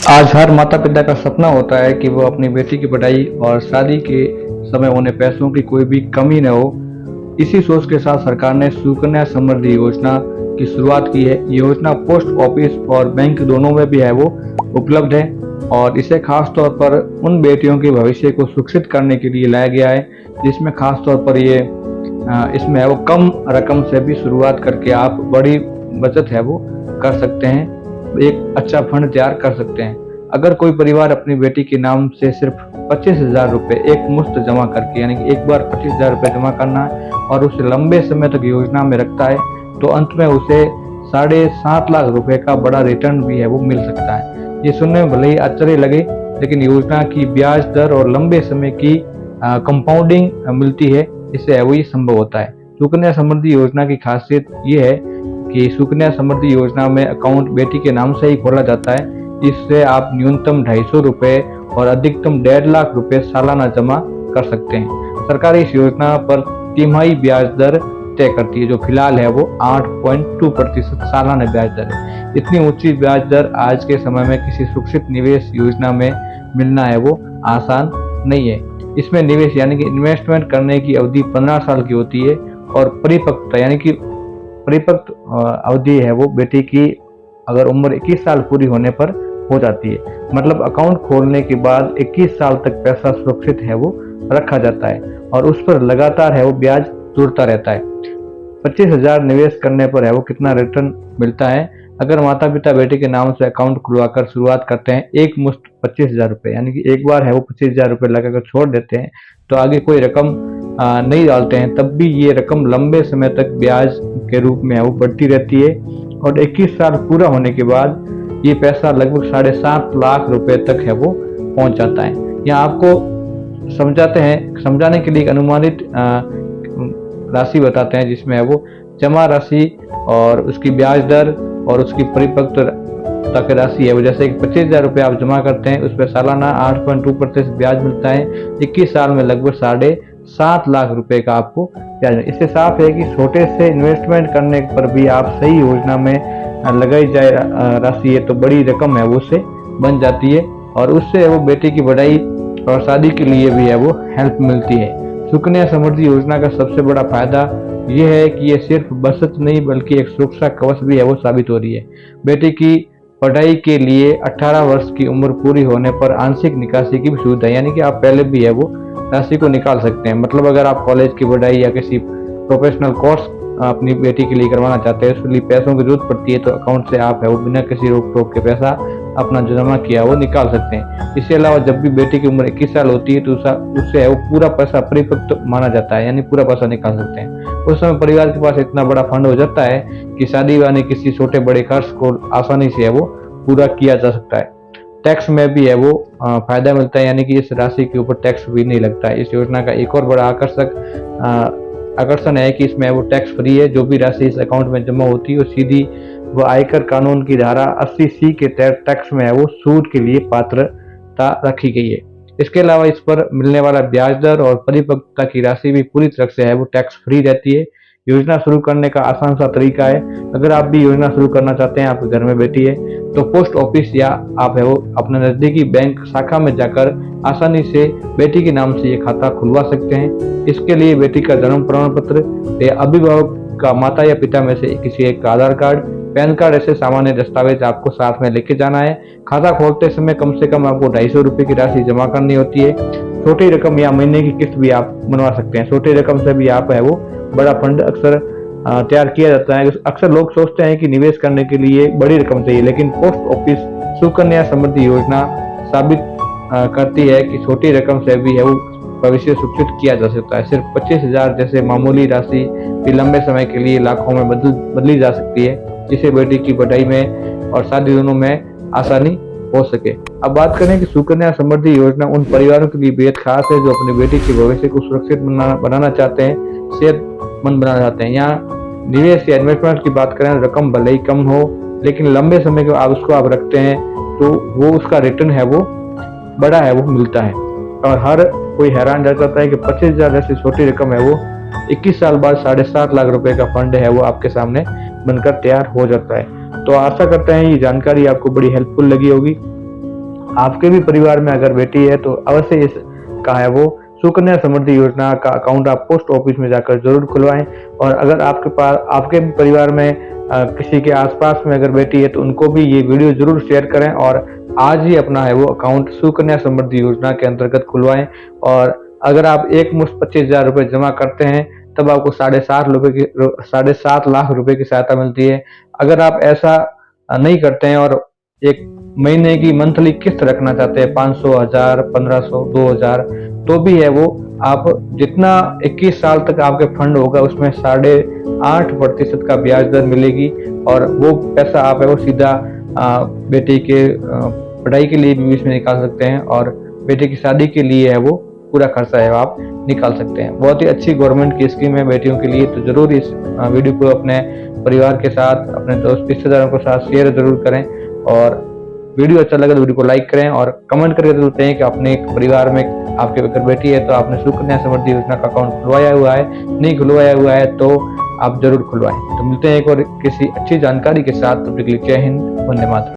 आज हर माता पिता का सपना होता है कि वो अपनी बेटी की पढ़ाई और शादी के समय उन्हें पैसों की कोई भी कमी न हो। इसी सोच के साथ सरकार ने सुकन्या समृद्धि योजना की शुरुआत की है। ये योजना पोस्ट ऑफिस और बैंक दोनों में भी है वो उपलब्ध है और इसे खास तौर पर उन बेटियों के भविष्य को सुरक्षित करने के लिए लाया गया है, जिसमें खास तौर पर इसमें है वो कम रकम से भी शुरुआत करके आप बड़ी बचत है वो कर सकते हैं, एक अच्छा फंड तैयार कर सकते हैं। अगर कोई परिवार अपनी बेटी के नाम से सिर्फ 25,000 रुपये एक मुश्त जमा करके, यानी कि एक बार 25,000 रुपये जमा करना है और उसे लंबे समय तक योजना में रखता है, तो अंत में उसे 7.5 लाख रुपए का बड़ा रिटर्न भी है वो मिल सकता है। ये सुनने में भले ही आश्चर्य लगे, लेकिन योजना की ब्याज दर और लंबे समय की कंपाउंडिंग मिलती है, इससे वो ये संभव होता है। सुकन्या समृद्धि योजना की खासियत ये है कि सुकन्या समृद्धि योजना में अकाउंट बेटी के नाम से ही खोला जाता है। इससे आप न्यूनतम 250 रुपये और अधिकतम 1.5 लाख रुपए सालाना जमा कर सकते हैं। सरकार इस योजना पर तिमाही ब्याज दर तय करती है, जो फिलहाल है वो 8.2% सालाना ब्याज दर है। इतनी ऊंची ब्याज दर आज के समय में किसी सुरक्षित निवेश योजना में मिलना है वो आसान नहीं है। इसमें निवेश यानी कि इन्वेस्टमेंट करने की अवधि 15 साल की होती है और परिपक्वता यानी कि परिपक्व अवधि है वो बेटी की अगर उम्र 21 साल पूरी होने पर हो जाती है। मतलब अकाउंट खोलने के बाद 21 साल तक पैसा सुरक्षित है वो रखा जाता है और उस पर लगातार है वो ब्याज जुड़ता रहता है। 25,000 निवेश करने पर है वो कितना रिटर्न मिलता है। अगर माता पिता बेटे के नाम से अकाउंट खुलवाकर शुरुआत करते हैं एक मुश्त 25,000 रुपये, यानी कि एक बार है वो 25,000 रुपये लगाकर छोड़ देते हैं, तो आगे कोई रकम नहीं डालते हैं, तब भी ये रकम लंबे समय तक ब्याज के रूप में है वो बढ़ती रहती है और 21 साल पूरा होने के बाद ये पैसा लगभग 7.5 लाख रुपए तक है वो पहुंच जाता है। यहाँ आपको समझाने के लिए एक अनुमानित राशि बताते हैं, जिसमें है वो जमा राशि और उसकी ब्याज दर और उसकी परिपक्वता की राशि है वो। जैसे 25,000 रुपये आप जमा करते हैं, उस पर सालाना 8.2% ब्याज मिलता है। 21 साल में लगभग 7.5 लाख रुपए का आपको ब्याज। इससे साफ है कि छोटे से इन्वेस्टमेंट करने पर भी आप सही योजना में लगाई जाए राशि है तो बड़ी रकम है वो उससे बन जाती है और उससे वो बेटे की पढ़ाई और शादी के लिए भी है वो हेल्प मिलती है। सुकन्या समृद्धि योजना का सबसे बड़ा फायदा ये है कि ये सिर्फ बचत नहीं बल्कि एक सुरक्षा कवच भी है वो साबित हो रही है। बेटे की पढ़ाई के लिए 18 वर्ष की उम्र पूरी होने पर आंशिक निकासी की भी सुविधा है, यानी कि आप पहले भी है वो राशि को निकाल सकते हैं। मतलब अगर आप कॉलेज की पढ़ाई या किसी प्रोफेशनल कोर्स अपनी बेटी के लिए करवाना चाहते हैं, उसके लिए पैसों की जरूरत पड़ती है, तो अकाउंट से आप है वो बिना किसी रोक टोक के पैसा अपना जो जमा किया वो निकाल सकते हैं। इसके अलावा जब भी बेटी की उम्र 21 साल होती है तो उससे है वो पूरा पैसा परिपक्व माना जाता है, यानी पूरा पैसा निकाल सकते हैं। उस समय परिवार के पास इतना बड़ा फंड हो जाता है कि शादी वाले किसी छोटे बड़े खर्च को आसानी से है वो पूरा किया जा सकता है। टैक्स में भी है वो फायदा मिलता है, यानी कि इस राशि के ऊपर टैक्स भी नहीं लगता है। इस योजना का एक और बड़ा आकर्षण है कि इसमें वो टैक्स फ्री है। जो भी राशि इस अकाउंट में जमा होती है वो सीधी वो आयकर कानून की धारा 80C के तहत टैक्स में है वो सूद के लिए पात्रता रखी गई है। इसके अलावा इस पर मिलने वाला ब्याज दर और परिपक्वता की राशि भी पूरी तरह से है वो टैक्स फ्री रहती है। योजना शुरू करने का आसान सा तरीका है। अगर आप भी योजना शुरू करना चाहते हैं, आपके घर में बेटी है, तो पोस्ट ऑफिस या आप है वो अपने नजदीकी बैंक शाखा में जाकर आसानी से बेटी के नाम से ये खाता खुलवा सकते हैं। इसके लिए बेटी का जन्म प्रमाण पत्र या अभिभावक का माता या पिता में से किसी एक का आधार कार्ड, पैन कार्ड ऐसे सामान्य दस्तावेज आपको साथ में लेके जाना है। खाता खोलते समय कम से कम आपको 250 रुपये की राशि जमा करनी होती है। छोटी रकम या महीने की किस्त भी आप बनवा सकते हैं। छोटी रकम से भी आप है वो बड़ा फंड अक्सर तैयार किया जाता है। अक्सर लोग सोचते हैं कि निवेश करने के लिए बड़ी रकम चाहिए, लेकिन पोस्ट ऑफिस सुकन्या समृद्धि योजना साबित करती है कि छोटी रकम से भी है वो भविष्य सुरक्षित किया जा सकता है। सिर्फ 25,000 जैसे मामूली राशि भी लंबे समय के लिए लाखों में बदली जा सकती है, जिससे बेटी की पढ़ाई में और शादी दोनों में आसानी हो सके। अब बात करें कि सुकन्या समृद्धि योजना उन परिवारों के लिए बेहद खास है जो अपनी बेटी के भविष्य को सुरक्षित बनाना चाहते हैं, सेहतमंद बनाना चाहते हैं। यहाँ निवेश या इन्वेस्टमेंट की बात करें, रकम भले ही कम हो, लेकिन लंबे समय को आप रखते हैं तो वो उसका रिटर्न है वो बड़ा है वो मिलता है। और हर कोई हैरान रह जाता है कि 25,000 जैसी छोटी रकम है वो 21 साल बाद 7.5 लाख रुपए का फंड है वो आपके सामने बनकर तैयार हो जाता है। तो आशा करते हैं ये जानकारी आपको बड़ी हेल्पफुल लगी होगी। आपके भी परिवार में अगर बेटी है तो अवश्य इसका है वो सुकन्या समृद्धि योजना का अकाउंट आप पोस्ट ऑफिस में जाकर जरूर खुलवाएं। और अगर आपके पास आपके भी परिवार में किसी के आसपास में अगर बेटी है तो उनको भी ये वीडियो जरूर शेयर करें और आज ही अपना है वो अकाउंट सुकन्या समृद्धि योजना के अंतर्गत खुलवाएं। और अगर आप एक मुश्त 25,000 रुपये जमा करते हैं तब आपको 7.5 लाख रुपए की सहायता मिलती है। अगर आप ऐसा नहीं करते हैं और एक महीने की मंथली किस्त रखना चाहते हैं 500, 1000, 1500, 2000, तो भी है वो आप जितना 21 साल तक आपके फंड होगा उसमें 8.5% का ब्याज दर मिलेगी। और वो पैसा आप है वो सीधा बेटी के पढ़ाई के लिए भी इसमें निकाल सकते हैं और बेटे की शादी के लिए है वो पूरा खर्चा है आप निकाल सकते हैं। बहुत ही अच्छी गवर्नमेंट की स्कीम है बेटियों के लिए। तो जरूर इस वीडियो को अपने परिवार के साथ, अपने दोस्त रिश्तेदारों के साथ शेयर जरूर करें और वीडियो अच्छा लगे तो वीडियो को लाइक करें और कमेंट करके जरूर बताएं कि अपने परिवार में आपके अगर बेटी है तो आपने सुकन्या समृद्धि योजना का अकाउंट खुलवाया हुआ है, नहीं खुलवाया हुआ है तो आप जरूर खुलवाएं। तो मिलते हैं एक और किसी अच्छी जानकारी के साथ। तब तक के लिए जय हिंद, वंदे मातरम।